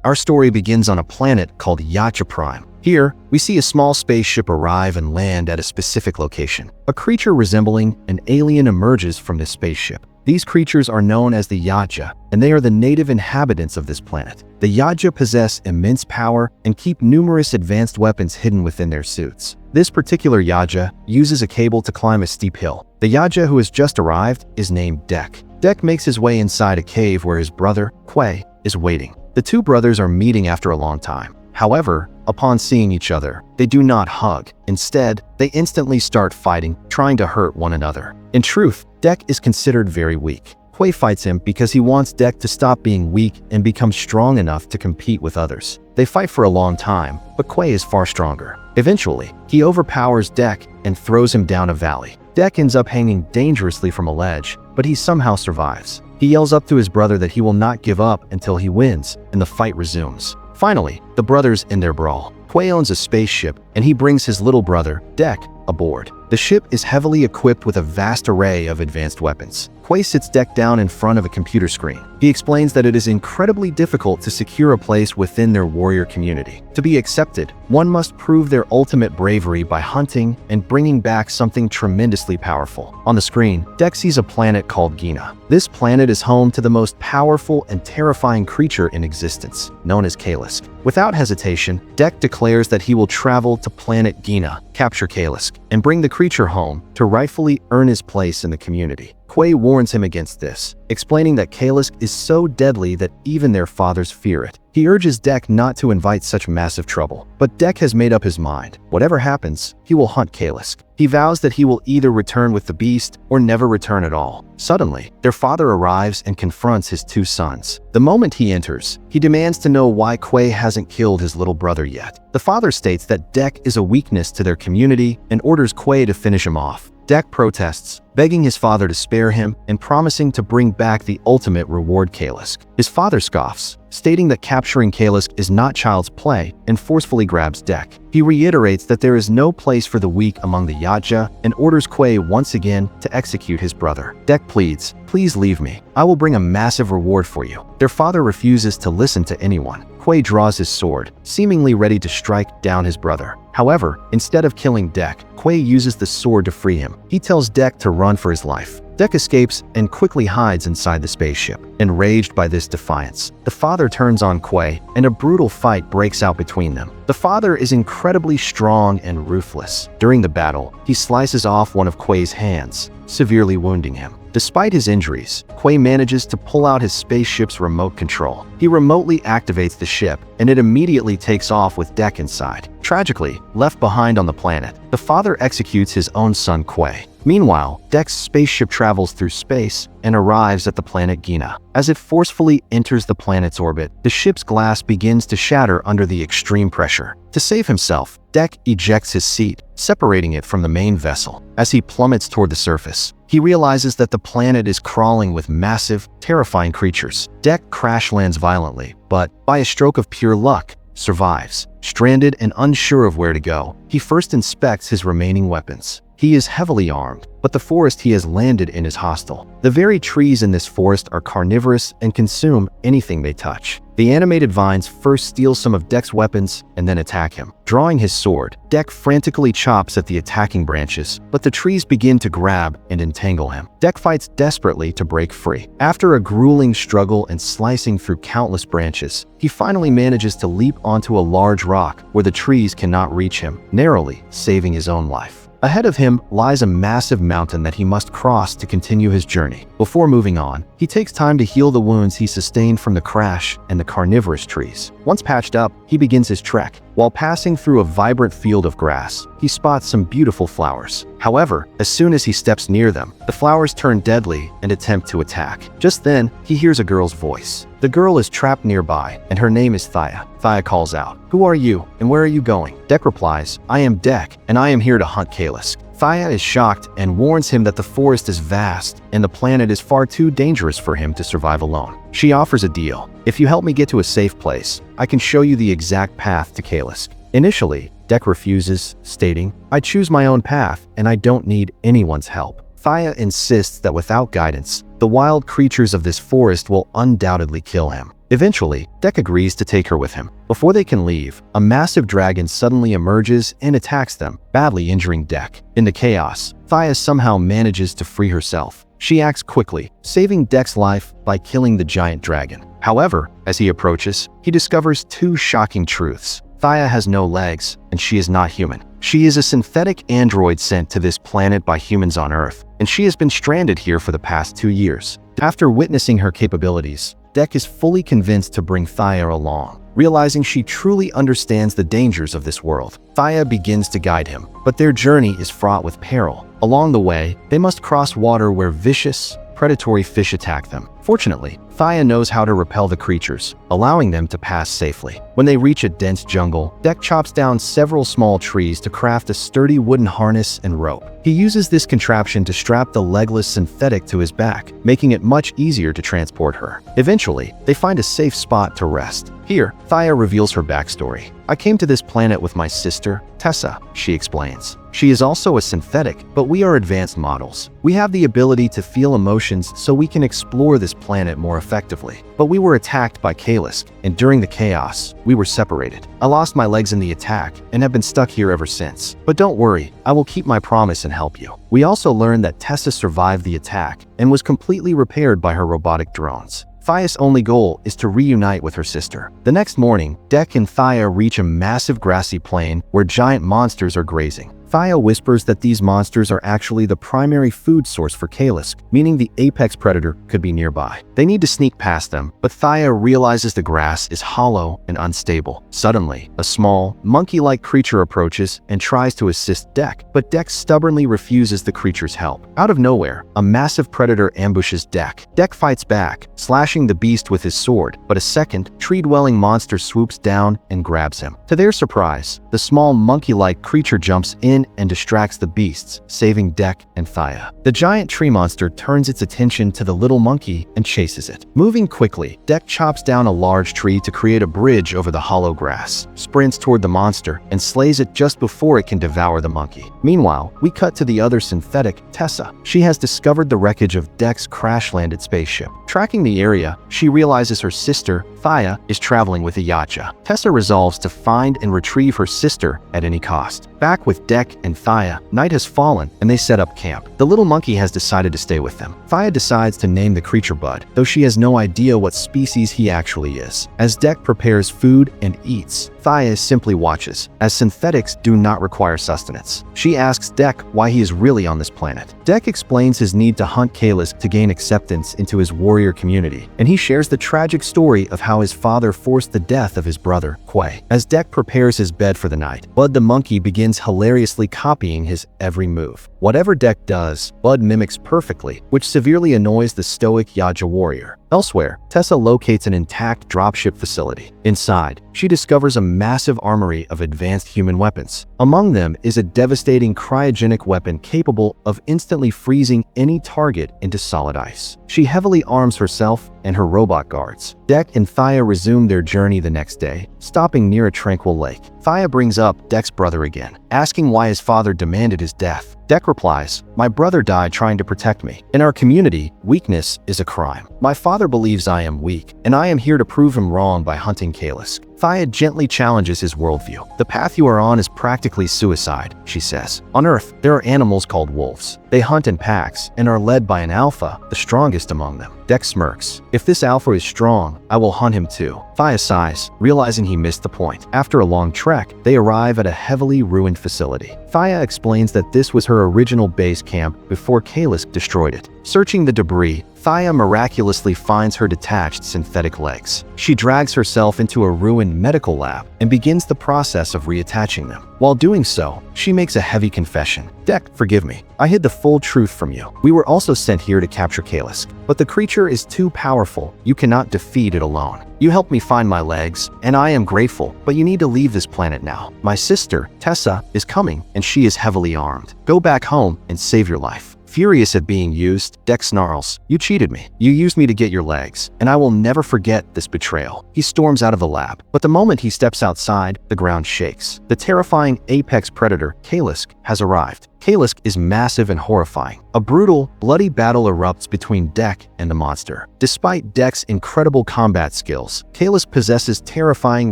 Our story begins on a planet called Yacha Prime. Here, we see a small spaceship arrive and land at a specific location. A creature resembling an alien emerges from this spaceship. These creatures are known as the Yaja, and they are the native inhabitants of this planet. The Yaja possess immense power and keep numerous advanced weapons hidden within their suits. This particular Yaja uses a cable to climb a steep hill. The Yaja who has just arrived is named Dek. Dek makes his way inside a cave where his brother, Quay, is waiting. The two brothers are meeting after a long time. However, upon seeing each other, they do not hug. Instead, they instantly start fighting, trying to hurt one another. In truth, Dek is considered very weak. Quay fights him because he wants Dek to stop being weak and become strong enough to compete with others. They fight for a long time, but Quay is far stronger. Eventually, he overpowers Dek and throws him down a valley. Dek ends up hanging dangerously from a ledge, but he somehow survives. He yells up to his brother that he will not give up until he wins, and the fight resumes. Finally, the brothers end their brawl. Quay owns a spaceship, and he brings his little brother, Dek, aboard. The ship is heavily equipped with a vast array of advanced weapons. Quay sits Dek down in front of a computer screen. He explains that it is incredibly difficult to secure a place within their warrior community. To be accepted, one must prove their ultimate bravery by hunting and bringing back something tremendously powerful. On the screen, Dek sees a planet called Gina. This planet is home to the most powerful and terrifying creature in existence, known as Kalisk. Without hesitation, Dek declares that he will travel to planet Gina, capture Kalisk, and bring the creature home to rightfully earn his place in the community. Quay warns him against this, explaining that Kalisk is so deadly that even their fathers fear it. He urges Dek not to invite such massive trouble, but Dek has made up his mind. Whatever happens, he will hunt Kalisk. He vows that he will either return with the beast or never return at all. Suddenly, their father arrives and confronts his two sons. The moment he enters, he demands to know why Quay hasn't killed his little brother yet. The father states that Dek is a weakness to their community and orders Quay to finish him off. Dek protests, begging his father to spare him and promising to bring back the ultimate reward, Kalisk. His father scoffs, stating that capturing Kalisk is not child's play, and forcefully grabs Dek. He reiterates that there is no place for the weak among the Yaja and orders Quay once again to execute his brother. Dek pleads, "Please leave me. I will bring a massive reward for you." Their father refuses to listen to anyone. Quay draws his sword, seemingly ready to strike down his brother. However, instead of killing Dek, Quay uses the sword to free him. He tells Dek to run for his life. Dek escapes and quickly hides inside the spaceship. Enraged by this defiance, the father turns on Quay, and a brutal fight breaks out between them. The father is incredibly strong and ruthless. During the battle, he slices off one of Quay's hands, severely wounding him. Despite his injuries, Quay manages to pull out his spaceship's remote control. He remotely activates the ship, and it immediately takes off with Dek inside. Tragically, left behind on the planet, the father executes his own son Quay. Meanwhile, Dek's spaceship travels through space and arrives at the planet Gina. As it forcefully enters the planet's orbit, the ship's glass begins to shatter under the extreme pressure. To save himself, Dek ejects his seat, separating it from the main vessel. As he plummets toward the surface, he realizes that the planet is crawling with massive, terrifying creatures. Dek crash lands violently, but, by a stroke of pure luck, survives. Stranded and unsure of where to go, he first inspects his remaining weapons. He is heavily armed, but the forest he has landed in is hostile. The very trees in this forest are carnivorous and consume anything they touch. The animated vines first steal some of Dek's weapons and then attack him. Drawing his sword, Dek frantically chops at the attacking branches, but the trees begin to grab and entangle him. Dek fights desperately to break free. After a grueling struggle and slicing through countless branches, he finally manages to leap onto a large rock where the trees cannot reach him, narrowly saving his own life. Ahead of him lies a massive mountain that he must cross to continue his journey. Before moving on, he takes time to heal the wounds he sustained from the crash and the carnivorous trees. Once patched up, he begins his trek. While passing through a vibrant field of grass, he spots some beautiful flowers. However, as soon as he steps near them, the flowers turn deadly and attempt to attack. Just then, he hears a girl's voice. The girl is trapped nearby, and her name is Thaya. Thaya calls out, "Who are you, and where are you going?" Dek replies, "I am Dek, and I am here to hunt Kalisk." Thaya is shocked and warns him that the forest is vast, and the planet is far too dangerous for him to survive alone. She offers a deal. "If you help me get to a safe place, I can show you the exact path to Kalisk." Initially, Dek refuses, stating, "I choose my own path, and I don't need anyone's help." Thaya insists that without guidance, the wild creatures of this forest will undoubtedly kill him. Eventually, Deck agrees to take her with him. Before they can leave, a massive dragon suddenly emerges and attacks them, badly injuring Deck. In the chaos, Thea somehow manages to free herself. She acts quickly, saving Deck's life by killing the giant dragon. However, as he approaches, he discovers two shocking truths. Thea has no legs, and she is not human. She is a synthetic android sent to this planet by humans on Earth, and she has been stranded here for the past 2 years. After witnessing her capabilities, Deck is fully convinced to bring Thea along. Realizing she truly understands the dangers of this world, Thea begins to guide him, but their journey is fraught with peril. Along the way, they must cross water where vicious, predatory fish attack them. Fortunately, Thea knows how to repel the creatures, allowing them to pass safely. When they reach a dense jungle, Deck chops down several small trees to craft a sturdy wooden harness and rope. He uses this contraption to strap the legless synthetic to his back, making it much easier to transport her. Eventually, they find a safe spot to rest. Here, Thea reveals her backstory. "I came to this planet with my sister, Tessa," she explains. "She is also a synthetic, but we are advanced models. We have the ability to feel emotions so we can explore this planet more effectively. But we were attacked by Kalisk, and during the chaos, we were separated. I lost my legs in the attack and have been stuck here ever since. But don't worry, I will keep my promise and help you." We also learned that Tessa survived the attack and was completely repaired by her robotic drones. Thea's only goal is to reunite with her sister. The next morning, Deck and Thea reach a massive grassy plain where giant monsters are grazing. Thea whispers that these monsters are actually the primary food source for Kalisk, meaning the apex predator could be nearby. They need to sneak past them, but Thea realizes the grass is hollow and unstable. Suddenly, a small, monkey-like creature approaches and tries to assist Deck, but Deck stubbornly refuses the creature's help. Out of nowhere, a massive predator ambushes Deck. Deck fights back, slashing the beast with his sword, but a second, tree-dwelling monster swoops down and grabs him. To their surprise, the small monkey-like creature jumps in and distracts the beasts, saving Deck and Thea. The giant tree monster turns its attention to the little monkey and chases it. Moving quickly, Deck chops down a large tree to create a bridge over the hollow grass, sprints toward the monster, and slays it just before it can devour the monkey. Meanwhile, we cut to the other synthetic, Tessa. She has discovered the wreckage of Deck's crash-landed spaceship. Tracking the area, she realizes her sister, Thea, is traveling with a yacha. Tessa resolves to find and retrieve her sister at any cost. Back with Deck and Thea, night has fallen and they set up camp. The little monkey has decided to stay with them. Thea decides to name the creature Bud, though she has no idea what species he actually is. As Deck prepares food and eats, Thea simply watches, as synthetics do not require sustenance. She asks Deck why he is really on this planet. Deck explains his need to hunt Kalisk to gain acceptance into his warrior community, and he shares the tragic story of how his father forced the death of his brother, Quay. As Deck prepares his bed for the night, Bud the monkey begins hilariously copying his every move. Whatever Deck does, Bud mimics perfectly, which severely annoys the stoic Yaja warrior. Elsewhere, Tessa locates an intact dropship facility. Inside, she discovers a massive armory of advanced human weapons. Among them is a devastating cryogenic weapon capable of instantly freezing any target into solid ice. She heavily arms herself and her robot guards. Deck and Thea resume their journey the next day, stopping near a tranquil lake. Thea brings up Deck's brother again, asking why his father demanded his death. Deck replies, "My brother died trying to protect me. In our community, weakness is a crime. My father believes I am weak, and I am here to prove him wrong by hunting Kalisk." Thea gently challenges his worldview. "The path you are on is practically suicide," she says. "On Earth, there are animals called wolves. They hunt in packs and are led by an alpha, the strongest among them." Deck smirks. "If this alpha is strong, I will hunt him too." Thea sighs, realizing he missed the point. After a long trek, they arrive at a heavily ruined facility. Thea explains that this was her original base camp before Kalisk destroyed it. Searching the debris, Thea miraculously finds her detached synthetic legs. She drags herself into a ruined medical lab and begins the process of reattaching them. While doing so, she makes a heavy confession. "Deck, forgive me. I hid the full truth from you. We were also sent here to capture Kalisk, but the creature is too powerful. You cannot defeat it alone. You helped me find my legs, and I am grateful, but you need to leave this planet now. My sister, Tessa, is coming, and she is heavily armed. Go back home and save your life." Furious at being used, Deck snarls, "You cheated me. You used me to get your legs, and I will never forget this betrayal." He storms out of the lab, but the moment he steps outside, the ground shakes. The terrifying apex predator, Kalisk, has arrived. Kalisk is massive and horrifying. A brutal, bloody battle erupts between Deck and the monster. Despite Deck's incredible combat skills, Kalisk possesses terrifying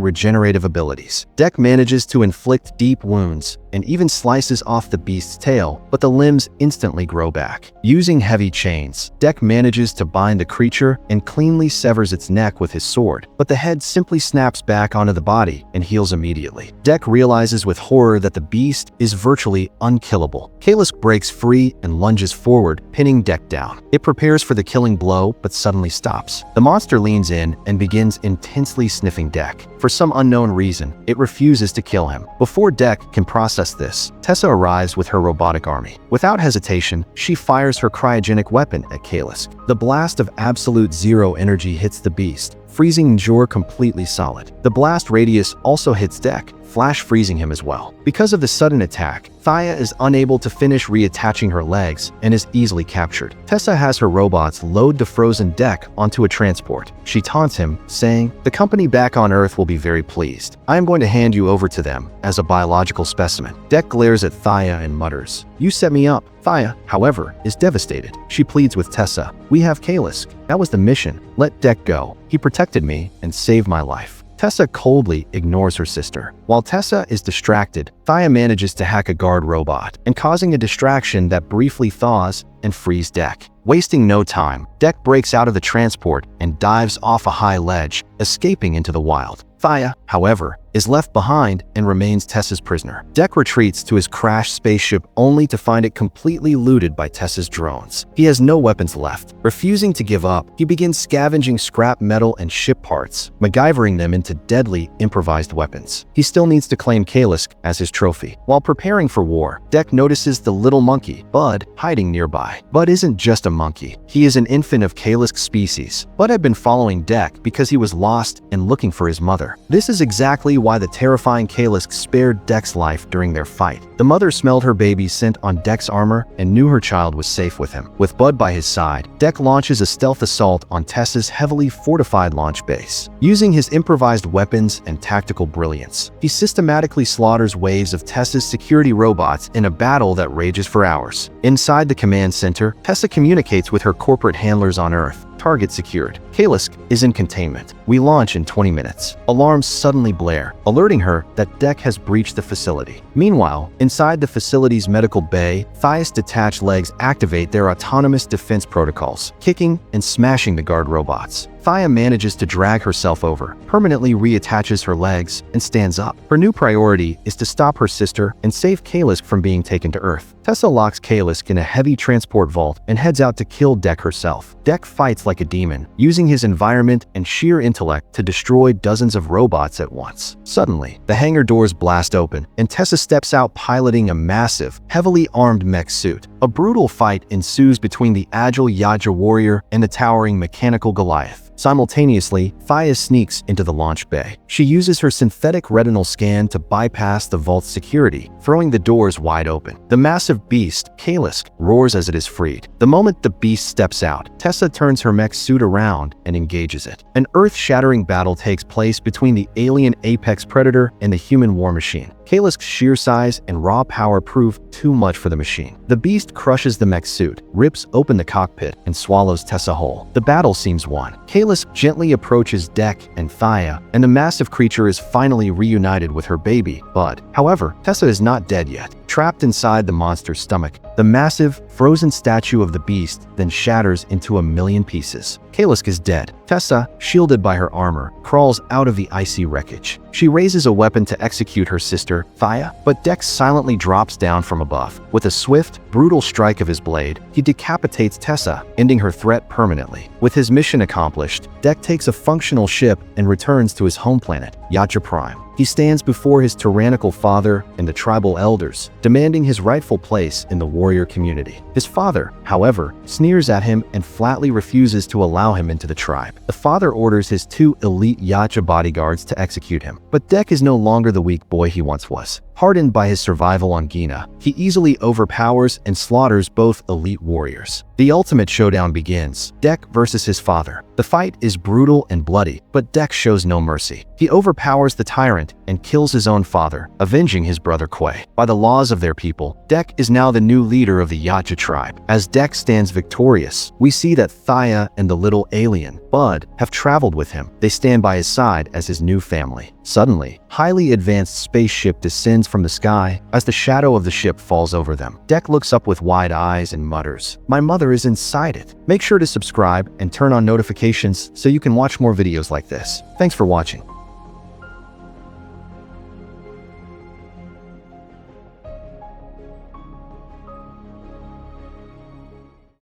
regenerative abilities. Deck manages to inflict deep wounds and even slices off the beast's tail, but the limbs instantly grow back. Using heavy chains, Deck manages to bind the creature and cleanly severs its neck with his sword, but the head simply snaps back onto the body and heals immediately. Deck realizes with horror that the beast is virtually unkillable. Kalisk breaks free and lunges forward, pinning Deck down. It prepares for the killing blow, but suddenly stops. The monster leans in and begins intensely sniffing Deck. For some unknown reason, it refuses to kill him. Before Deck can process this, Tessa arrives with her robotic army. Without hesitation, she fires her cryogenic weapon at Kalisk. The blast of absolute zero energy hits the beast, freezing Njor completely solid. The blast radius also hits Deck, flash freezing him as well. Because of the sudden attack, Thaya is unable to finish reattaching her legs and is easily captured. Tessa has her robots load the frozen Deck onto a transport. She taunts him, saying, "The company back on Earth will be very pleased. I am going to hand you over to them as a biological specimen." Deck glares at Thaya and mutters, "You set me up." Thaya, however, is devastated. She pleads with Tessa, "We have Kalisk. That was the mission. Let Deck go. He protected me and saved my life." Tessa coldly ignores her sister. While Tessa is distracted, Thaya manages to hack a guard robot and causing a distraction that briefly thaws and frees Deck. Wasting no time, Deck breaks out of the transport and dives off a high ledge, escaping into the wild. Thaya, however, is left behind and remains Tessa's prisoner. Deck retreats to his crashed spaceship only to find it completely looted by Tessa's drones. He has no weapons left. Refusing to give up, he begins scavenging scrap metal and ship parts, MacGyvering them into deadly, improvised weapons. He still needs to claim Kalisk as his trophy. While preparing for war, Deck notices the little monkey, Bud, hiding nearby. Bud isn't just a monkey. He is an infant of Kalisk's species. Bud had been following Deck because he was lost and looking for his mother. This is exactly why the terrifying Kalisk spared Deck's life during their fight. The mother smelled her baby's scent on Deck's armor and knew her child was safe with him. With Bud by his side, Deck launches a stealth assault on Tessa's heavily fortified launch base. Using his improvised weapons and tactical brilliance, he systematically slaughters waves of Tessa's security robots in a battle that rages for hours. Inside the command center, Tessa communicates with her corporate handlers on Earth. Target secured. Kalisk is in containment. We launch in 20 minutes. Alarms suddenly blare, alerting her that Deck has breached the facility. Meanwhile, inside the facility's medical bay, Thaya's detached legs activate their autonomous defense protocols, kicking and smashing the guard robots. Thaya manages to drag herself over, permanently reattaches her legs, and stands up. Her new priority is to stop her sister and save Kalisk from being taken to Earth. Tessa locks Kalisk in a heavy transport vault and heads out to kill Deck herself. Deck fights like a demon, using his environment and sheer intellect to destroy dozens of robots at once. Suddenly, the hangar doors blast open, and Tessa steps out piloting a massive, heavily armed mech suit. A brutal fight ensues between the agile Yaja warrior and the towering mechanical Goliath. Simultaneously, Thaya sneaks into the launch bay. She uses her synthetic retinal scan to bypass the vault's security, throwing the doors wide open. The massive beast, Kalisk, roars as it is freed. The moment the beast steps out, Tessa turns her mech suit around and engages it. An earth-shattering battle takes place between the alien apex predator and the human war machine. Kalisk's sheer size and raw power prove too much for the machine. The beast crushes the mech suit, rips open the cockpit, and swallows Tessa whole. The battle seems won. Kalisk gently approaches Deck and Thaya, and the massive creature is finally reunited with her baby, Bud. However, Tessa is not dead yet. Trapped inside the monster's stomach, the massive, frozen statue of the beast then shatters into a million pieces. Kalisk is dead. Tessa, shielded by her armor, crawls out of the icy wreckage. She raises a weapon to execute her sister, Thaya, but Deck silently drops down from above. With a swift, brutal strike of his blade, he decapitates Tessa, ending her threat permanently. With his mission accomplished, Deck takes a functional ship and returns to his home planet, Yacha Prime. He stands before his tyrannical father and the tribal elders, demanding his rightful place in the warrior community. His father, however, sneers at him and flatly refuses to allow him into the tribe. The father orders his 2 elite Yacha bodyguards to execute him, but Deck is no longer the weak boy he once was. Hardened by his survival on Gina, he easily overpowers and slaughters both elite warriors. The ultimate showdown begins, Deck versus his father. The fight is brutal and bloody, but Dex shows no mercy. He overpowers the tyrant and kills his own father, avenging his brother Quay. By the laws of their people, Dex is now the new leader of the Yacha tribe. As Dex stands victorious, we see that Thaya and the little alien, Bud, have traveled with him. They stand by his side as his new family. Suddenly, highly advanced spaceship descends from the sky as the shadow of the ship falls over them. Dex looks up with wide eyes and mutters, "My mother is inside it." Make sure to subscribe and turn on notifications so you can watch more videos like this. Thanks for watching.